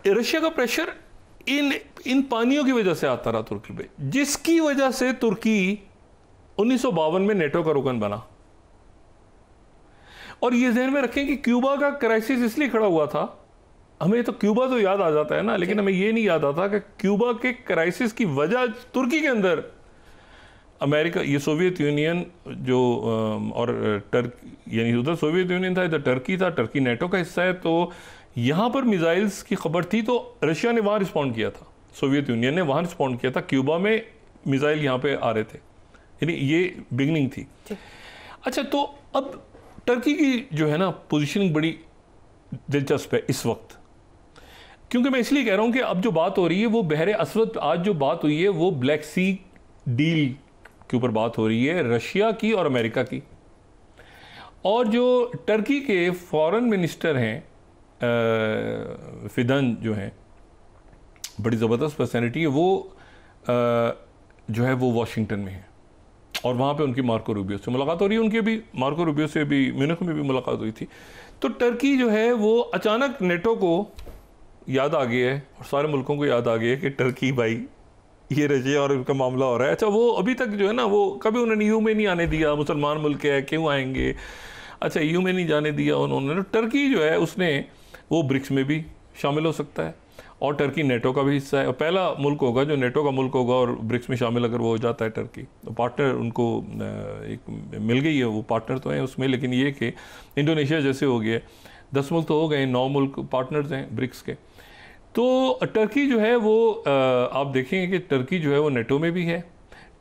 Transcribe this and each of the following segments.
Russia का pressure in पानियों की वजह से आता रहा तुर्की पे, जिसकी वजह से तुर्की 1952 में नेटो का रुकन बना। और ये ध्यान में रखें कि क्यूबा का क्राइसिस इसलिए खड़ा हुआ था, हमें तो क्यूबा तो याद आ जाता है ना, लेकिन हमें ये नहीं याद आता कि क्यूबा के क्राइसिस की वजह तुर्की के अंदर अमेरिका, ये सोवियत यूनियन जो और टर्की, यानी उधर सोवियत यूनियन था, इधर टर्की था, टर्की नेटो का हिस्सा है, तो यहाँ पर मिसाइल्स की खबर थी तो रशिया ने वहाँ रिस्पॉन्ड किया था, सोवियत यूनियन ने वहाँ रिस्पॉन्ड किया था, क्यूबा में मिसाइल यहाँ पे आ रहे थे, यानी ये बिगनिंग थी। अच्छा, तो अब टर्की की जो है ना पोजीशनिंग बड़ी दिलचस्प है इस वक्त, क्योंकि मैं इसलिए कह रहा हूँ कि अब जो बात हो रही है वो बहरे असवद, आज जो बात हुई है वो ब्लैक सी डील के ऊपर बात हो रही है, रशिया की और अमेरिका की। और जो टर्की के फॉरेन मिनिस्टर हैं फिदन जो हैं, बड़ी ज़बरदस्त पर्सनैलिटी है वो, जो है वो वाशिंगटन में है और वहाँ पे उनकी मार्को रूबियो से मुलाकात हो रही है, उनकी भी मार्को रूबियो से भी म्यूनिख में भी मुलाकात हुई थी। तो टर्की जो है वो अचानक नेटो को याद आ गया है और सारे मुल्कों को याद आ गया है कि टर्की भाई ये रशिया और उनका मामला हो रहा है। अच्छा, वो अभी तक जो है ना वो कभी उन्होंने ईयू में नहीं आने दिया, मुसलमान मुल्क है क्यों आएंगे, अच्छा ईयू में नहीं जाने दिया उन्होंने। टर्की जो है उसने वो ब्रिक्स में भी शामिल हो सकता है और टर्की नेटो का भी हिस्सा है और पहला मुल्क होगा जो नेटो का मुल्क होगा और ब्रिक्स में शामिल अगर वो हो जाता है टर्की, तो पार्टनर उनको एक मिल गई है, वो पार्टनर तो हैं उसमें, लेकिन ये कि इंडोनेशिया जैसे हो गया, 10 मुल्क तो हो गए, 9 मुल्क पार्टनर्स हैं ब्रिक्स के। तो टर्की जो है वो आप देखेंगे कि टर्की जो है वो नेटो में भी है।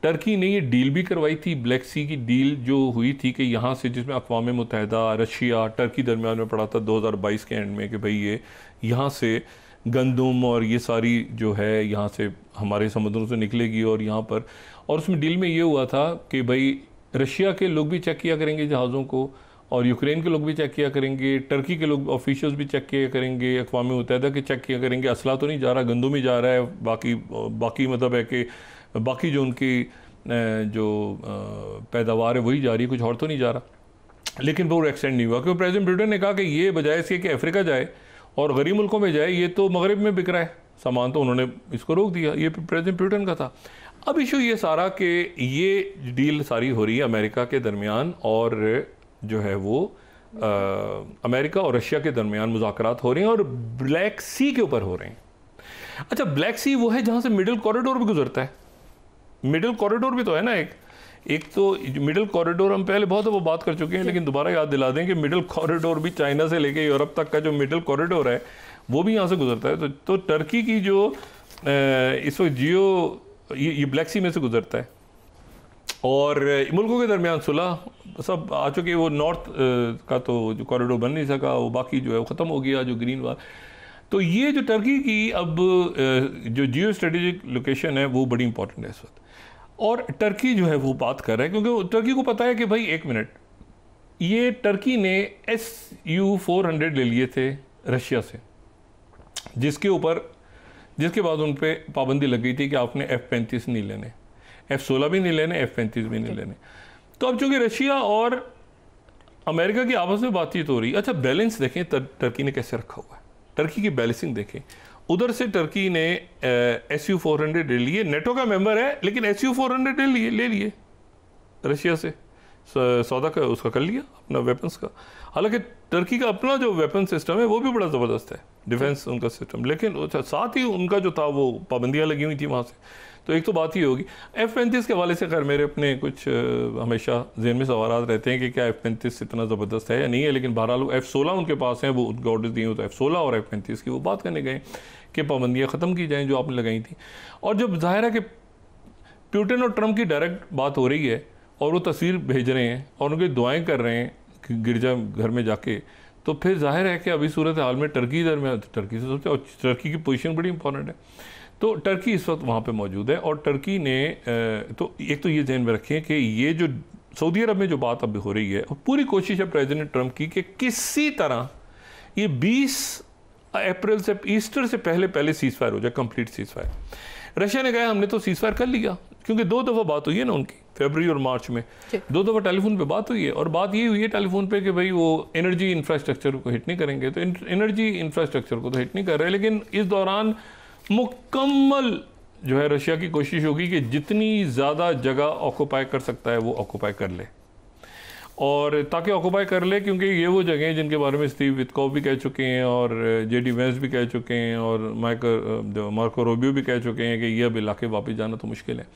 टर्की ने ये डील भी करवाई थी, ब्लैक सी की डील जो हुई थी कि यहाँ से, जिसमें अक़वाम मुत्तहिदा, रशिया, टर्की दरमियान में पड़ा था 2022 के एंड में कि भाई ये यहाँ से गंदम और ये सारी जो है यहाँ से हमारे समुद्रों से निकलेगी और यहाँ पर, और उसमें डील में ये हुआ था कि भाई रशिया के लोग भी चेक किया करेंगे जहाज़ों को और यूक्रेन के लोग भी चेक किया करेंगे, टर्की के लोग ऑफिशियल्स भी चेक किया करेंगे, अक़वाम मुत्तहिदा के चेक किया करेंगे, असला तो नहीं जा रहा, गंदम ही जा रहा है, बाकी मतलब है कि बाकी जो उनकी जो पैदावार है वही जा रही है, कुछ और तो नहीं जा रहा। लेकिन वो एक्सटेंड नहीं हुआ क्योंकि प्रेसिडेंट ब्यूटन ने कहा कि ये बजाय इसके कि अफ्रीका जाए और गरीब मुल्कों में जाए, ये तो मगरब में बिक रहा है सामान, तो उन्होंने इसको रोक दिया। ये प्रेसिडेंट ब्यूटन का था। अब इशू ये सारा कि ये डील सारी हो रही है अमेरिका के दरमियान और जो है वो अमेरिका और रशिया के दरमियान मुज़ाकरात हो रहे हैं और ब्लैक सी के ऊपर हो रहे हैं। अच्छा, ब्लैक सी वो है जहाँ से मिडिल कॉरिडोर भी गुजरता है। मिडिल कॉरिडोर भी तो है ना, एक तो मिडिल कॉरिडोर हम पहले बहुत वो बात कर चुके हैं, लेकिन दोबारा याद दिला दें कि मिडिल कॉरिडोर भी चाइना से लेके यूरोप तक का जो मिडिल कॉरिडोर है वो भी यहाँ से गुजरता है। तो टर्की की जो इस वक्त ये ब्लैक सी में से गुजरता है और मुल्कों के दरमियान सुलह सब आ चुकी है। वो नॉर्थ का तो जो कॉरिडोर बन नहीं सका, वो बाकी जो है वो ख़त्म हो गया, जो ग्रीन वाल। तो ये जो टर्की की अब जो जियो स्ट्रेटेजिक लोकेशन है वो बड़ी इंपॉर्टेंट है इस वक्त, और टर्की जो है वो बात कर रहा है क्योंकि टर्की को पता है कि भाई एक मिनट, ये टर्की ने SU-400 ले लिए थे रशिया से, जिसके बाद उन पर पाबंदी लग गई थी कि आपने F-35 नहीं लेने, F-16 भी नहीं लेने, F-35 भी नहीं लेने। तो अब चूंकि रशिया और अमेरिका की आपस में बातचीत हो रही। अच्छा, बैलेंस देखें टर्की ने कैसे रखा हुआ है, टर्की की बैलेंसिंग देखें। उधर से टर्की ने SU-400 ले लिए, नेटो का मेंबर है लेकिन SU-400 ले लिए रशिया से, सौदा का उसका कर लिया अपना वेपन्स का। हालांकि टर्की का अपना जो वेपन सिस्टम है वो भी बड़ा ज़बरदस्त है, डिफेंस उनका सिस्टम, लेकिन साथ ही उनका जो था वो पाबंदियाँ लगी हुई थी वहाँ से। तो एक तो बात ही होगी। F-35 के हवाले से खैर मेरे अपने कुछ हमेशा ज़हन में सवाल रहते हैं कि क्या F-35 इतना ज़बरदस्त है या नहीं है, लेकिन बहरहाल F-16 उनके पास हैं, वो उनके ऑर्डर दिए हो तो F-16 और F-35 की वो बात करने गए कि पाबंदियाँ ख़त्म की जाएँ जो आपने लगाई थी। और जब जाहिर है कि पुतिन और ट्रंप की डायरेक्ट बात हो रही है और वो तस्वीर भेज रहे हैं और उनकी दुआएँ कर रहे हैं गिरजा घर में जाके, तो फिर जाहिर है कि अभी सूरत हाल में टर्की दरमियान, टर्की से सोचते, और टर्की की पोजीशन बड़ी इंपॉर्टेंट है। तो टर्की इस वक्त वहाँ पे मौजूद है और टर्की ने तो एक तो ये ध्यान में रखें कि ये जो सऊदी अरब में जो बात अब हो रही है, पूरी कोशिश है प्रेसिडेंट ट्रंप की कि किसी तरह ये 20 अप्रैल से, ईस्टर से पहले सीज़ फायर हो जाए, कंप्लीट सीज़ फायर। रशिया ने कहा हमने तो सीज़ फायर कर लिया, क्योंकि 2 दफ़ा बात हुई है ना उनकी, फरवरी और मार्च में 2 दफ़ा टेलीफोन पे बात हुई है, और बात ये हुई है टेलीफोन पे कि भाई वो एनर्जी इंफ्रास्ट्रक्चर को हिट नहीं करेंगे, तो एनर्जी इंफ्रास्ट्रक्चर को तो हिट नहीं कर रहे, लेकिन इस दौरान मुकम्मल जो है रशिया की कोशिश होगी कि जितनी ज़्यादा जगह ऑक्यूपाई कर सकता है वो ऑक्यूपाई कर ले, और ताकि ऑक्यूपाई कर ले, क्योंकि ये वो जगह हैं जिनके बारे में स्टीव विटकॉफ भी कह चुके हैं और जेडी वेंस भी कह चुके हैं और मार्को रूबियो भी कह चुके हैं कि ये अब इलाके वापस जाना तो मुश्किल है।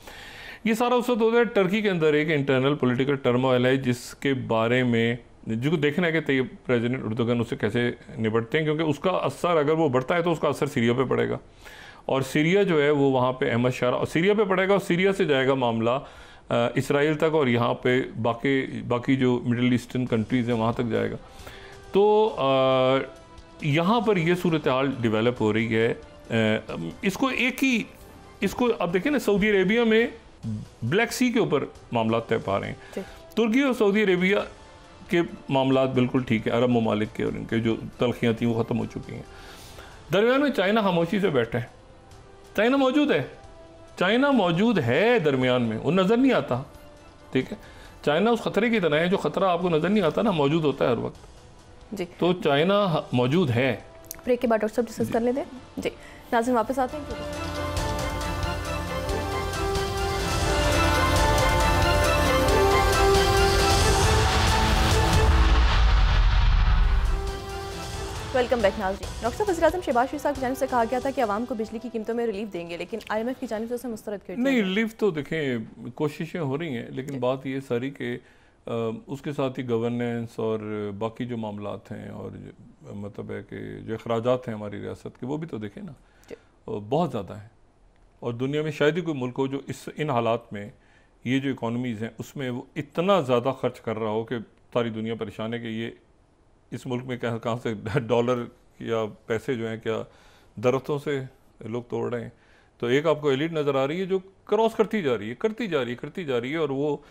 ये सारा उस वक्त होता है टर्की के अंदर एक इंटरनल पॉलिटिकल टर्मोइल है, जिसके बारे में जिसको देखना है कि तैयब प्रेसिडेंट उर्दुगन उससे कैसे निपटते हैं, क्योंकि उसका असर अगर वो बढ़ता है तो उसका असर सीरिया पे पड़ेगा, और सीरिया जो है वो वहाँ पे अहमद शारा और सीरिया पे पड़ेगा, और सीरिया से जाएगा मामला इसराइल तक, और यहाँ पे बाकी जो मिडिल ईस्टर्न कंट्रीज़ हैं वहाँ तक जाएगा। तो यहाँ पर ये सूरत हाल डिवेलप हो रही है। इसको अब देखिए ना, सऊदी अरेबिया में ब्लैक सी के ऊपर मामला तय पा रहे हैं, तुर्की और सऊदी अरेबिया के मामला बिल्कुल ठीक है, अरब ममालिक के, और इनके जो तलखियाँ थी वो ख़त्म हो चुकी हैं। दरमियान में चाइना खामोशी से बैठा है, चाइना मौजूद है, चाइना मौजूद है दरमियान में, वो नज़र नहीं आता, ठीक है। चाइना उस खतरे की तरह है, जो खतरा आपको नज़र नहीं आता ना, मौजूद होता है हर वक्त जी। तो चाइना मौजूद है। ब्रेक के बाद डॉक्टर साहब डिस्कस कर लेते हैं जी। नाज़रीन वापस आते हैं। वेलकम बैक नाज़रीन। डॉक्टर साहब, वज़ीर-ए-आज़म शहबाज शरीफ साहब की जानिब से कहा गया था कि आवाम को बिजली की कीमतों में रिलीफ देंगे, लेकिन IMF की जानिब से उसे मुस्तरद क्यों नहीं? रिलीफ तो देखें कोशिशें हो रही हैं, लेकिन बात ये सारी कि उसके साथ ही गवर्नेंस और बाकी जो मामलात हैं, और मतलब है कि जो अखराजात हैं हमारी रियासत के, वो भी तो देखें ना, बहुत ज़्यादा हैं। और दुनिया में शायद ही कोई मुल्क हो जो इन हालात में ये जो इकॉनमीज़ हैं उसमें वो इतना ज़्यादा खर्च कर रहा हो कि सारी दुनिया परेशान है कि ये इस मुल्क में कहाँ से डॉलर या पैसे जो हैं क्या दरख्तों से लोग तोड़ रहे हैं। तो एक आपको एलिट नज़र आ रही है जो क्रॉस करती जा रही है, और वो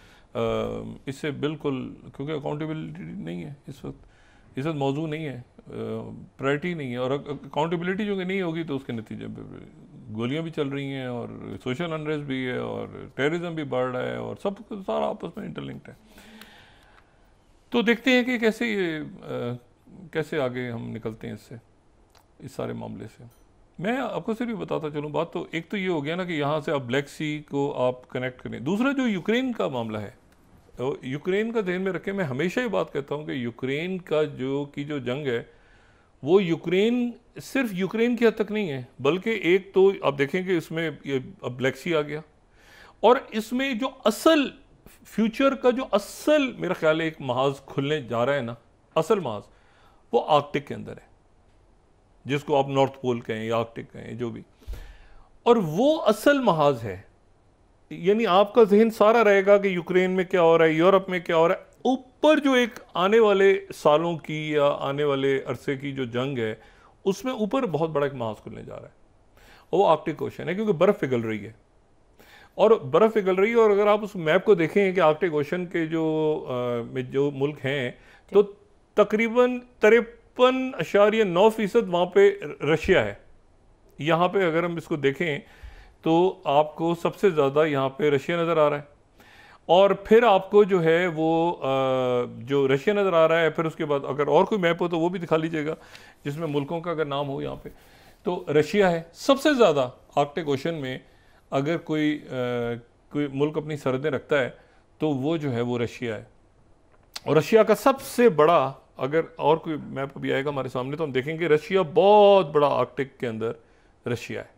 इससे बिल्कुल, क्योंकि अकाउंटेबिलिटी नहीं है इस वक्त मौजूद नहीं है, प्रायोरिटी नहीं है, और अकाउंटेबिलिटी जो नहीं होगी तो उसके नतीजे में गोलियां भी चल रही हैं, और सोशल अनरेस्ट भी है, और टेररिज्म भी बढ़ रहा है, और सब सारा आपस में इंटरलिंक्ड है। तो देखते हैं कि कैसे आगे हम निकलते हैं इस सारे मामले से। मैं आपको सिर्फ भी बताता चलूँ, बात तो एक तो ये हो गया ना कि यहाँ से आप ब्लैक सी को आप कनेक्ट करें। दूसरा जो यूक्रेन का मामला है, तो यूक्रेन का ध्यान में रखें। मैं हमेशा ये बात कहता हूँ कि यूक्रेन का जो जंग है वो सिर्फ यूक्रेन की हद तक नहीं है, बल्कि एक तो आप देखेंगे इसमें अब ब्लैक सी आ गया, और इसमें जो असल फ्यूचर का जो असल मेरा ख्याल है एक महाज खुलने जा रहा है ना, असल महाज वो आर्कटिक के अंदर है, जिसको आप नॉर्थ पोल कहें या आर्कटिक कहें, जो भी, और वो असल महाज है। यानी आपका जहन सारा रहेगा कि यूक्रेन में क्या हो रहा है, यूरोप में क्या हो रहा है, ऊपर जो एक आने वाले सालों की या आने वाले अरसे की जो जंग है उसमें ऊपर बहुत बड़ा एक महाज खुलने जा रहा है, और वो आर्कटिक ओशन है, क्योंकि बर्फ पिघल रही है, और अगर आप उस मैप को देखें कि आर्कटिक ओशन के जो मुल्क हैं, तो तकरीबन 53.9% वहाँ पे रशिया है। यहाँ पे अगर हम इसको देखें तो आपको सबसे ज़्यादा यहाँ पे रशिया नज़र आ रहा है, और फिर आपको जो है वो जो रशिया नज़र आ रहा है, फिर उसके बाद अगर और कोई मैप हो तो वो भी दिखा लीजिएगा जिसमें मुल्कों का अगर नाम हो यहाँ पे, तो रशिया है सबसे ज़्यादा आर्कटिक ओशन में। अगर कोई मुल्क अपनी सरहदें रखता है तो वो जो है वो रशिया है, और रशिया का सबसे बड़ा, अगर और कोई मैप भी आएगा हमारे सामने तो हम देखेंगे रशिया बहुत बड़ा आर्कटिक के अंदर रशिया है।